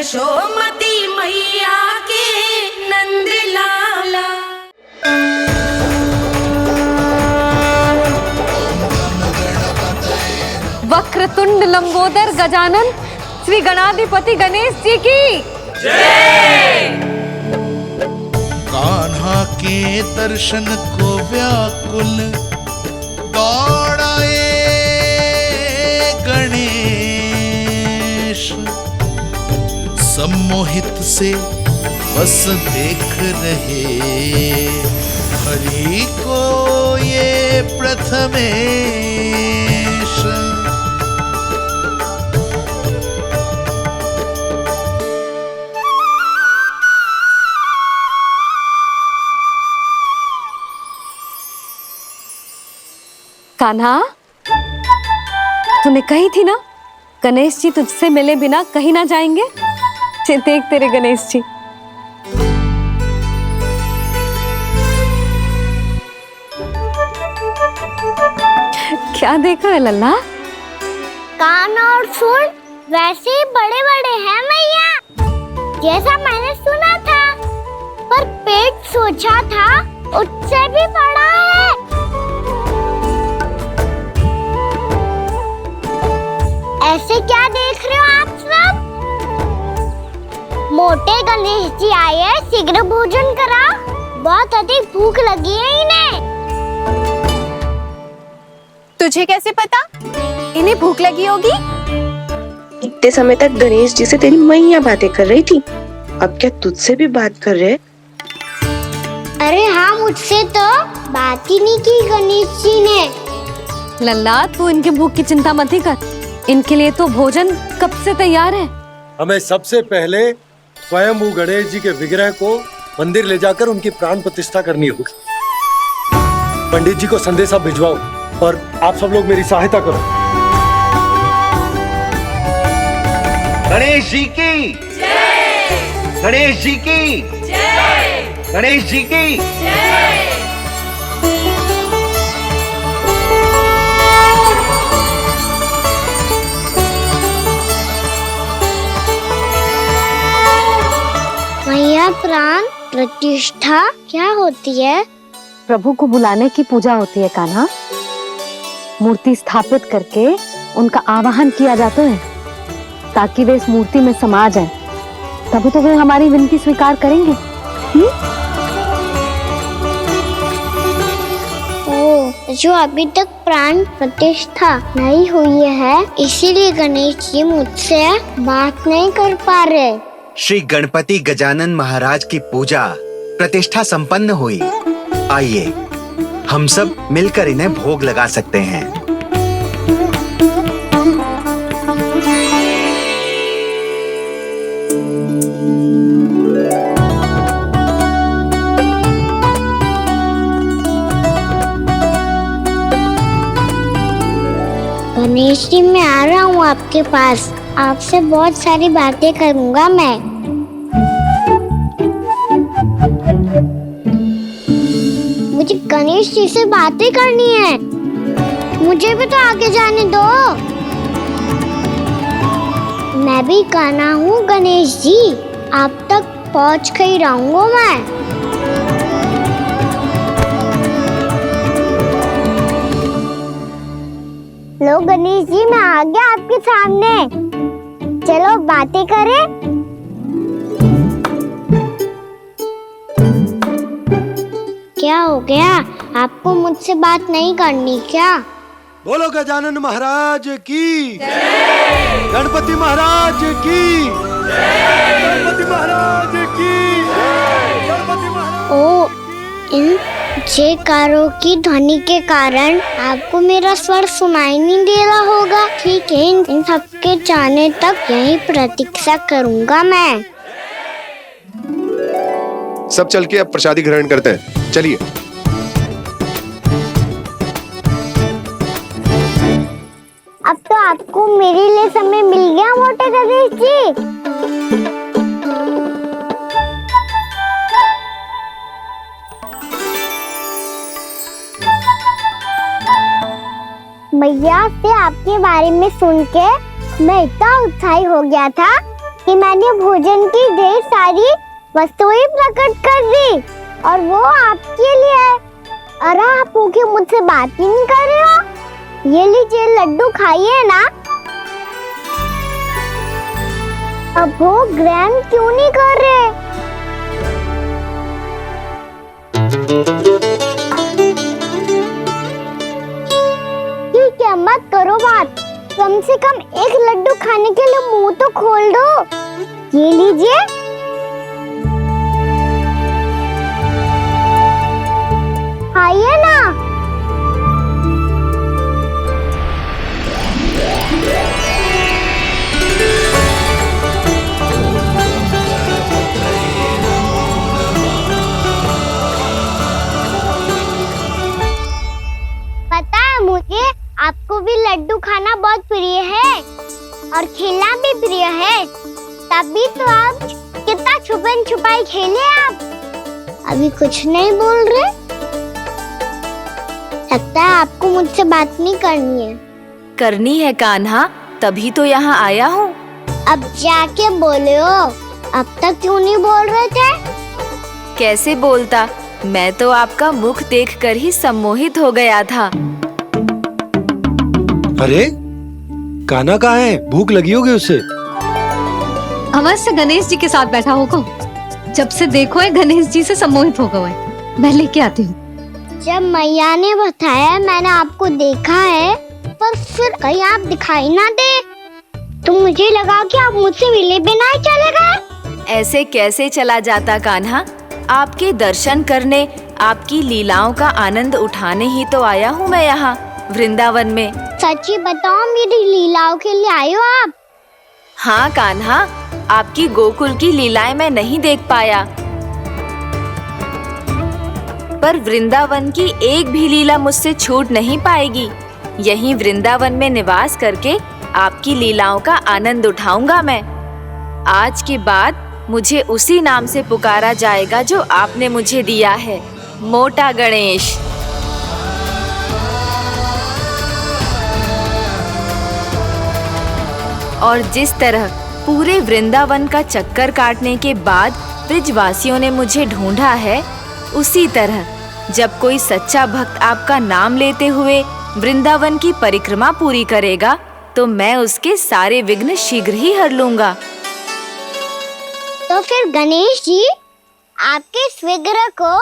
यशोमती मैया के नंद लाला। वक्रतुंड लंबोदर गजानन श्री गणाधिपति गणेश जी की जय। कान्हा के दर्शन को व्याकुल दौड़ाए गणेश, सम्मोहित से बस देख रहे हरि को ये प्रथमेश। कान्हा, तूने कही थी ना गणेश जी तुझसे मिले बिना कहीं ना जाएंगे। देख तेरे गणेश जी। क्या देख रहा है लल्ला? कान और सुन वैसे ही बड़े बड़े हैं मैया, जैसा मैंने सुना था, पर पेट सोचा था उससे भी बड़ा है। ऐसे क्या देख रहे हो आप सब? मोटे गणेश जी आए हैं, शीघ्र भोजन करा, बहुत अधिक भूख लगी है इन्हें। तुझे कैसे पता इन्हें भूख लगी होगी? इतने समय तक गणेश जी से तेरी मैया बातें कर रही थी, अब क्या तुझसे भी बात कर रहे? अरे हाँ, मुझसे तो बात ही नहीं की गणेश जी ने। लल्ला, तू इनके भूख की चिंता मत ही कर, इनके लिए तो भोजन कब से तैयार है। हमें सबसे पहले स्वयं गणेश जी के विग्रह को मंदिर ले जाकर उनकी प्राण प्रतिष्ठा करनी होगी। पंडित जी को संदेशा भिजवाओ और आप सब लोग मेरी सहायता करो। गणेश जी की जय। गणेश जी की जय। गणेश जी की जय। मैया, प्राण प्रतिष्ठा क्या होती है? प्रभु को बुलाने की पूजा होती है कान्हा। मूर्ति स्थापित करके उनका आवाहन किया जाता है ताकि वे इस मूर्ति में समा जाएं। तभी तो वे हमारी विनती स्वीकार करेंगे। ओ, जो अभी तक प्राण प्रतिष्ठा नहीं हुई है, इसीलिए गणेश जी मुझसे बात नहीं कर पा रहे। श्री गणपति गजानन महाराज की पूजा प्रतिष्ठा संपन्न हुई। आइए हम सब मिलकर इन्हें भोग लगा सकते हैं। गणेश जी, मैं आ रहा हूँ आपके पास, आपसे बहुत सारी बातें करूँगा मैं। मुझे गणेश जी से बातें करनी है, मुझे भी तो आगे जाने दो। मैं भी कान्हा हूँ गणेश जी, आप तक पहुँच कर ही रहूँगा मैं। लो गणेश जी, मैं आ गया आपके सामने, चलो बातें करें। क्या हो गया, आपको मुझसे बात नहीं करनी क्या? बोलो गजानन महाराज की जय। गणपति महाराज की जय। गणपति महाराज की जय। गणपति महाराज। ओ, इन जयकारों की ध्वनि के कारण आपको मेरा स्वर सुनाई नहीं दे रहा होगा। ठीक है, इन सबके जाने तक यही प्रतीक्षा करूंगा मैं। सब चल के अब प्रसादी ग्रहण करते हैं, चलिए। अब तो आपको मेरे लिए समय मिल गया मोटे गणेश जी। मैया से आपके बारे में सुन के मैं इतना उत्साही हो गया था कि मैंने भोजन की ढेर सारी वस्तुएं प्रकट कर दी और वो आपके लिए है। अरे आप भूखे मुझसे बात ही नहीं कर रहे हो। ये लीजिए लड्डू खाइए ना। अब वो ग्रहण क्यों नहीं कर रहे? ठीक है, मत करो बात। कम से कम एक लड्डू खाने के लिए मुंह तो खोल दो। ये लीजिए। खाइए ना। पता है मुझे, आपको भी लड्डू खाना बहुत प्रिय है और खेलना भी प्रिय है। तभी तो आप कितना छुपन छुपाई खेले। आप अभी कुछ नहीं बोल रहे। लगता है आपको मुझसे बात नहीं करनी है। करनी है कान्हा, तभी तो यहाँ आया हूँ। अब जाके बोले हो। अब तक क्यों नहीं बोल रहे थे? कैसे बोलता, मैं तो आपका मुख देखकर ही सम्मोहित हो गया था। अरे कान्हा कहाँ है? भूख लगी होगी उसे। अवश्य गणेश जी के साथ बैठा होगा। जब से देखो है गणेश जी से सम्मोहित हो गए। मैं लेके आती हूँ। जब मैया ने बताया मैंने आपको देखा है, पर फिर कहीं आप दिखाई ना दे तो मुझे लगा कि आप मुझसे मिले बिना ही चले गए। ऐसे कैसे चला जाता कान्हा? आपके दर्शन करने, आपकी लीलाओं का आनंद उठाने ही तो आया हूँ मैं यहाँ वृंदावन में। सच्ची बताओ, मेरी लीलाओं के लिए आए हो आप? हाँ कान्हा, आपकी गोकुल की लीलाएं मैं नहीं देख पाया, पर वृंदावन की एक भी लीला मुझसे छूट नहीं पाएगी। यहीं वृंदावन में निवास करके आपकी लीलाओं का आनंद उठाऊंगा मैं। आज के बाद मुझे उसी नाम से पुकारा जाएगा जो आपने मुझे दिया है, मोटा गणेश। और जिस तरह पूरे वृंदावन का चक्कर काटने के बाद ब्रिजवासियों ने मुझे ढूंढा है, उसी तरह जब कोई सच्चा भक्त आपका नाम लेते हुए वृंदावन की परिक्रमा पूरी करेगा तो मैं उसके सारे विघ्न शीघ्र ही हर लूंगा। तो फिर गणेश जी, आपके इस विग्रह को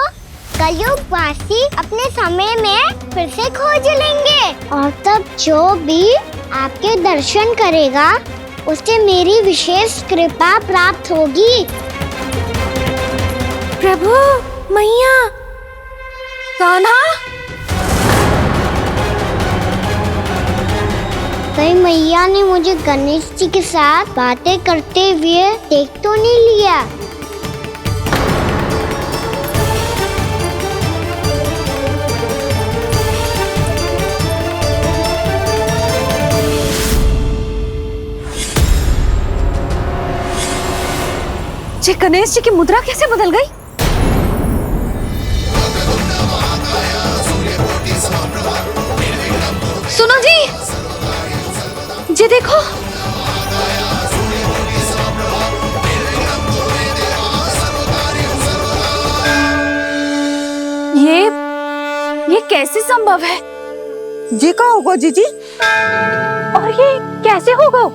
कलयुगवासी अपने समय में फिर से खोज लेंगे और तब जो भी आपके दर्शन करेगा उसे मेरी विशेष कृपा प्राप्त होगी। प्रभु, मैया, कान्हा। कहीं मैया ने मुझे गणेश जी के साथ बातें करते हुए देख तो नहीं लिया? जी गणेश जी की मुद्रा कैसे बदल गई? सुनो जी देखो। ये कैसे संभव है? जी का होगा जीजी? और ये कैसे होगा?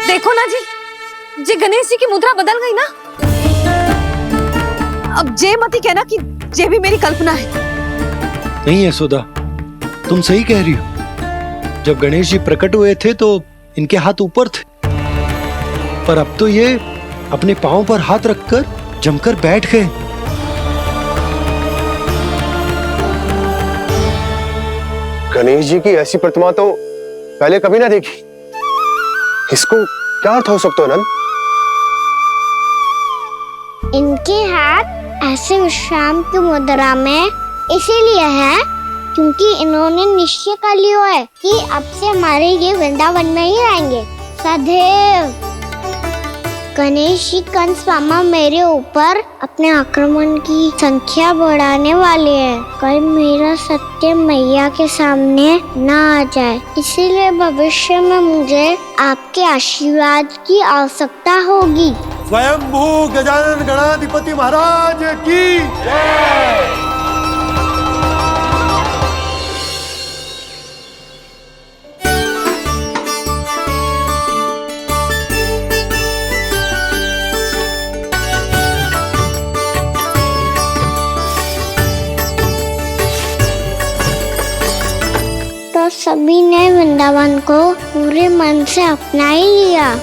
देखो ना जी गणेश जी की मुद्रा बदल गई ना। अब जे मती कहना कि ये भी मेरी कल्पना है। नहीं यशोदा, तुम सही कह रही हो। जब गणेश जी प्रकट हुए थे तो इनके हाथ ऊपर थे, पर अब तो ये अपने पांव पर हाथ रखकर जमकर बैठ गए। गणेश जी की ऐसी प्रतिमा तो पहले कभी ना देखी। इसको क्या अर्थ हो सकता है नंद? इनके हाथ ऐसे विश्राम की मुद्रा में इसीलिए है क्योंकि इन्होंने निश्चय कर लिया है कि अब से हमारे ये वृंदावन में ही रहेंगे सदैव। गणेश जी कंस मामा मेरे ऊपर अपने आक्रमण की संख्या बढ़ाने वाले हैं। कल मेरा सत्य मैया के सामने ना आ जाए, इसीलिए भविष्य में मुझे आपके आशीर्वाद की आवश्यकता होगी। स्वयंभू गजानन गणाधिपति महाराज की जय। तो सभी ने वृंदावन को पूरे मन से अपना ही लिया।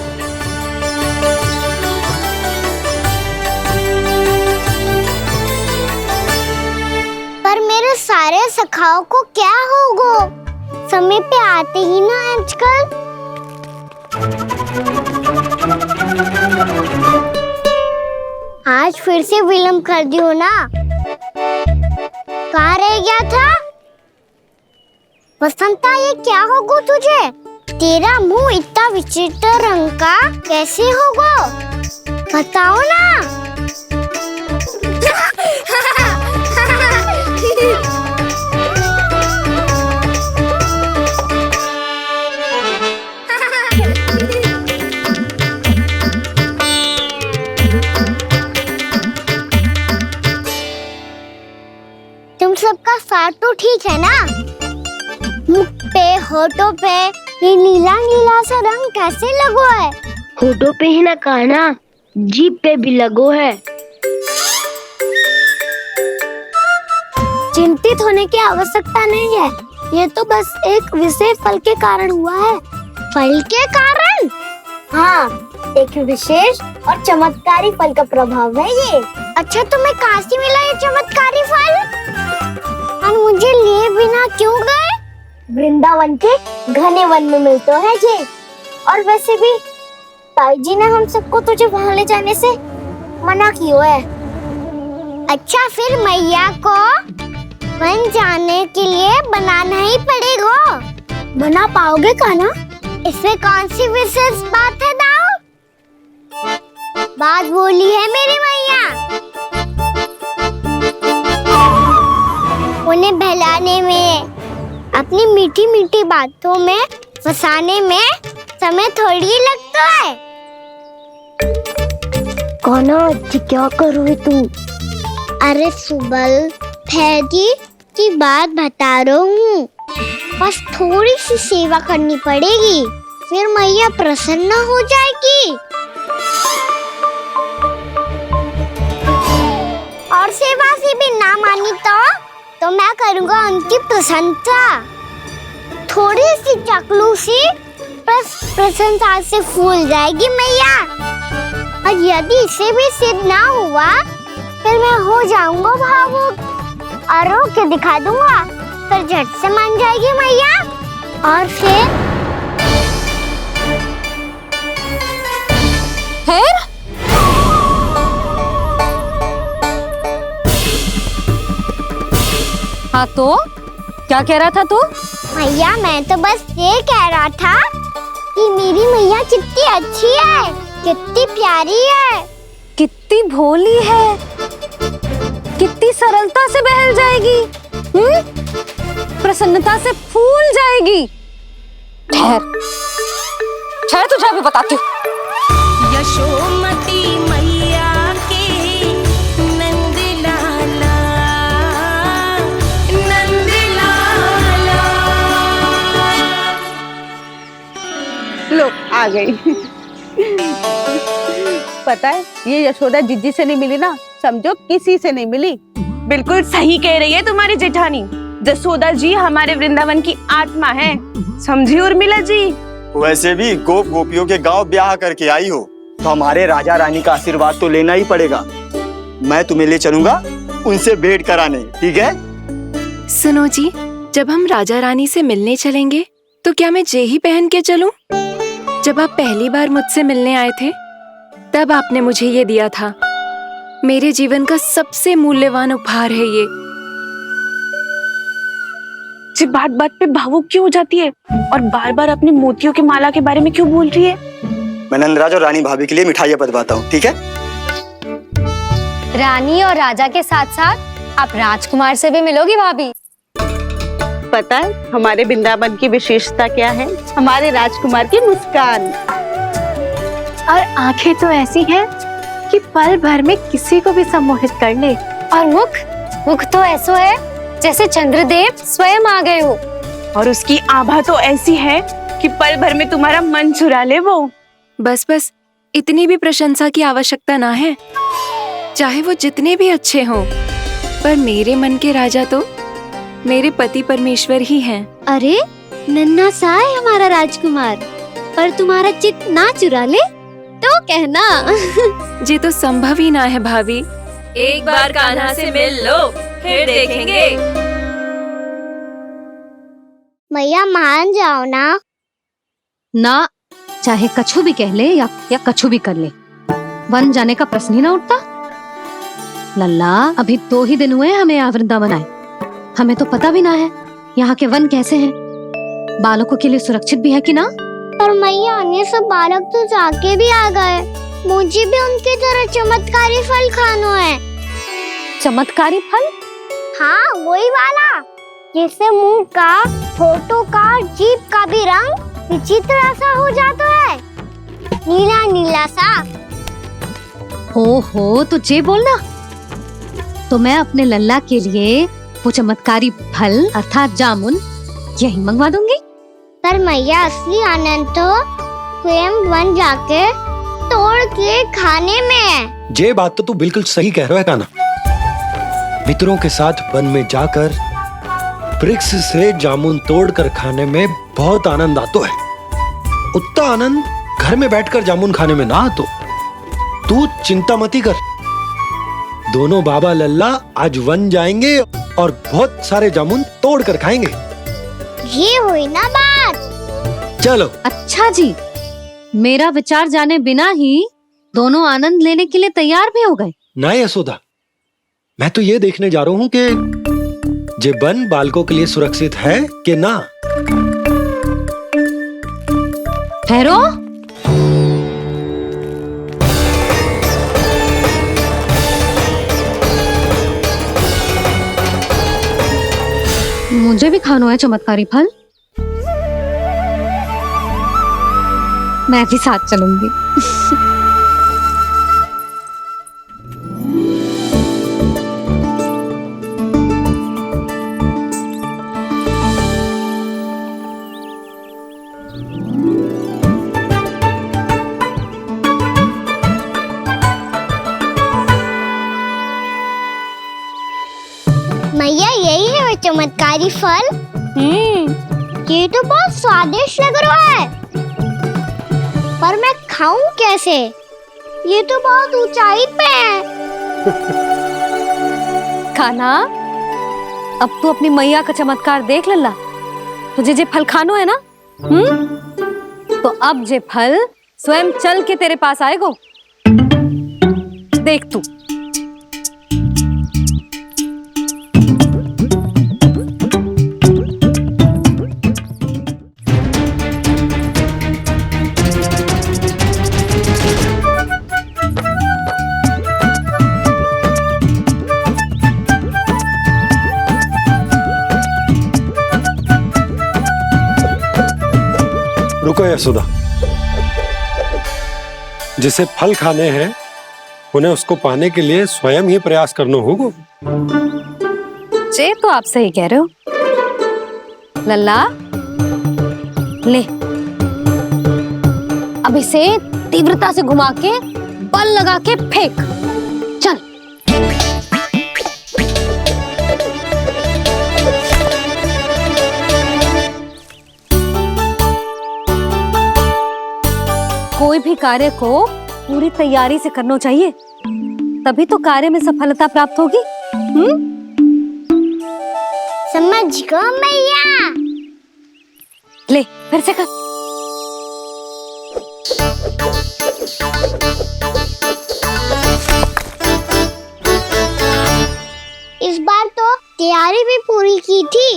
पर मेरे सारे सखाओं को क्या होगा? समय पे आते ही ना आजकल। आज फिर से विलम्ब कर दियो ना। कहाँ रह गया था? वसंता, ये क्या होगा तुझे? तेरा मुंह इतना विचित्र रंग का कैसे होगा? बताओ ना। तुम सबका साथ तो ठीक है ना? मुख पे, होठों पे ये नीला नीला सा रंग कैसे लगो है? होठों पे ही ना कहना, जीभ पे भी लगो है। चिंतित होने की आवश्यकता नहीं है, ये तो बस एक विशेष फल के कारण हुआ है। फल के कारण? हाँ, एक विशेष और चमत्कारी फल का प्रभाव है ये। अच्छा, तुम्हें कहाँ से मिला ये चमत्कारी फल? और मुझे लिए बिना क्यों गए? वृंदावन के घने वन में मिलता है ये। और वैसे भी ताई जी ने हम सबको तुझे वहाँ ले जाने से मना किया है। अच्छा, फिर मैया को वन जाने के लिए बनाना ही पड़ेगा। बना पाओगे कान्हा? इसमें कौन सी विशेष बात है दाऊ? बात बोली है मेरी मैया। उन्हें बहलाने में, अपनी मीठी मीठी बातों में फंसाने में समय थोड़ी लगता है। कान्हा, क्या करोगे तू? अरे सुबल, फैदी की बात बता रहा हूँ। बस थोड़ी सी सेवा करनी पड़ेगी, फिर मैया प्रसन्न हो जाएगी। और सेवा से भी ना मानी तो मैं करूँगा उनकी प्रशंसा। थोड़ी सी चाकलूसी बस प्रशंसा से फूल जाएगी मैया। और यदि इसे भी सिद्ध ना हुआ, फिर मैं हो जाऊंगा भावुक और रो के दिखा दूंगा, फिर झट से मान जाएगी मैया। और फिर हाँ, तो क्या कह रहा था तू? मैया, मैं तो बस ये कह रहा था कि मेरी मैया कितनी अच्छी है, कितनी प्यारी है, कितनी भोली है, कितनी सरलता से बहल जाएगी, प्रसन्नता से फूल जाएगी। ठहर तुझे अभी बताती हूँ। यशोमती मैया के नंद लाला, नंद लाला। लो, आ गई। पता है, ये यशोदा जिज्जी से नहीं मिली ना, समझो किसी से नहीं मिली। बिल्कुल सही कह रही है तुम्हारी जेठानी। जसोदा जी हमारे वृंदावन की आत्मा है, समझी उर्मिला जी। वैसे भी गोप गोपियों के गांव ब्याह करके आई हो, तो हमारे राजा रानी का आशीर्वाद तो लेना ही पड़ेगा। मैं तुम्हें ले चलूंगा उनसे भेंट कराने, ठीक है? सुनो जी, जब हम राजा रानी से मिलने चलेंगे तो क्या मैं जे ही पहन के चलूं? जब आप पहली बार मुझसे मिलने आए थे, तब आपने मुझे ये दिया था। मेरे जीवन का सबसे मूल्यवान उपहार है ये। जी, बात बात पे भावुक क्यों हो जाती है और बार बार अपने मोतियों की माला के बारे में क्यों बोल रही है? मैं नंदराज और रानी भाभी के लिए मिठाइयाँ बंटवाता हूँ, ठीक है? रानी और राजा के साथ साथ आप राजकुमार से भी मिलोगी भाभी। पता है हमारे वृंदावन की विशेषता क्या है? हमारे राजकुमार की मुस्कान। और आंखें तो ऐसी हैं कि पल भर में किसी को भी सम्मोहित कर ले। और मुख तो ऐसा है जैसे चंद्रदेव स्वयं आ गए हो। और उसकी आभा तो ऐसी है कि पल भर में तुम्हारा मन चुरा ले वो। बस बस, इतनी भी प्रशंसा की आवश्यकता ना है। चाहे वो जितने भी अच्छे हों, पर मेरे मन के राजा तो मेरे पति परमेश्वर ही हैं। अरे नन्हा सा है हमारा राजकुमार, पर तुम्हारा चित्त ना चुरा ले तो कहना। ये तो संभव ही ना है भाभी। एक बार कान्हा से मिल लो, फिर देखेंगे। मैया मान जाओ ना। ना, चाहे कछु भी कह ले या कछु भी कर ले, वन जाने का प्रश्न ही ना उठता। लल्ला, अभी 2 ही दिन हुए हमें यहाँ वृंदावन आए। हमें तो पता भी ना है यहाँ के वन कैसे हैं, बालकों के लिए सुरक्षित भी है कि ना। पर मैया अन्य सब बालक तो जाके भी आ गए। मुझे भी उनकी तरह चमत्कारी फल खाना है। चमत्कारी फल? हाँ, वही वाला जिससे मुंह का, होठों का, जीभ का भी रंग विचित्र सा हो जाता है, नीला नीला सा। हो तो जे बोलना। तो मैं अपने लल्ला के लिए वो चमत्कारी फल अर्थात जामुन यही मंगवा दूंगी। पर मैया असली आनंद तो स्वयं वन जाके तोड़ के खाने में है। ये बात तो तू बिल्कुल सही कह रहा है कान्हा। मित्रों के साथ वन में जाकर वृक्ष से जामुन तोड़कर खाने में बहुत आनंद आता है। उतना आनंद घर में बैठकर जामुन खाने में ना आतो। तू चिंता मती कर, दोनों बाबा लल्ला आज वन जाएंगे और बहुत सारे जामुन तोड़ कर खाएंगे। ये हुई ना बात। चलो। अच्छा जी, मेरा विचार जाने बिना ही दोनों आनंद लेने के लिए तैयार भी हो गए। ना यशोदा, मैं तो ये देखने जा रहा हूँ कि ये वन बालकों के लिए सुरक्षित है कि ना। ठहरो। मुझे भी खाना है चमत्कारी फल। मैं भी साथ चलूंगी। मैया यही है वो चमत्कारी फल। ये तो बहुत स्वादिष्ट लग रहा है, पर मैं खाऊं कैसे? ये तो बहुत ऊंचाई पे है। खाना, अब तू अपनी मैया का चमत्कार देख लल्ला। तुझे जे फल खानो है ना, तो अब जे फल स्वयं चल के तेरे पास आएगो। देख तू। रुको यशोदा, जिसे फल खाने हैं उन्हें उसको पाने के लिए स्वयं ही प्रयास करना होगा। जे तो आप सही कह रहे हो लल्ला। ले, अब इसे तीव्रता से घुमा के बल लगा के फेंक। चल। कोई भी कार्य को पूरी तैयारी से करना चाहिए, तभी तो कार्य में सफलता प्राप्त होगी। समझ गो मैया। ले, फिर से कर। इस बार तो तैयारी भी पूरी की थी,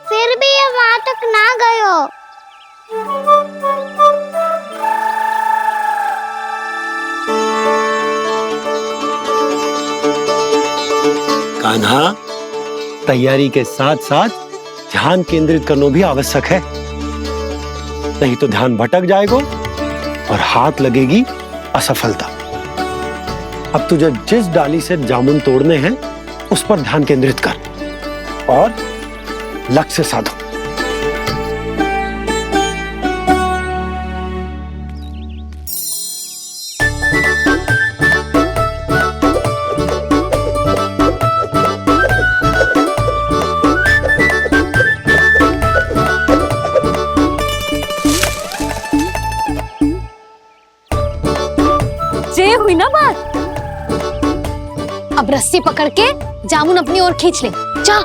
फिर भी ये वहां तक ना गए हो। कान्हा, तैयारी के साथ साथ ध्यान केंद्रित करना भी आवश्यक है, नहीं तो ध्यान भटक जाएगा और हाथ लगेगी असफलता। अब तुझे जिस डाली से जामुन तोड़ने हैं उस पर ध्यान केंद्रित कर और लक्ष्य साधो। ये हुई ना बात। अब रस्सी पकड़ के जामुन अपनी ओर खींच ले। जा।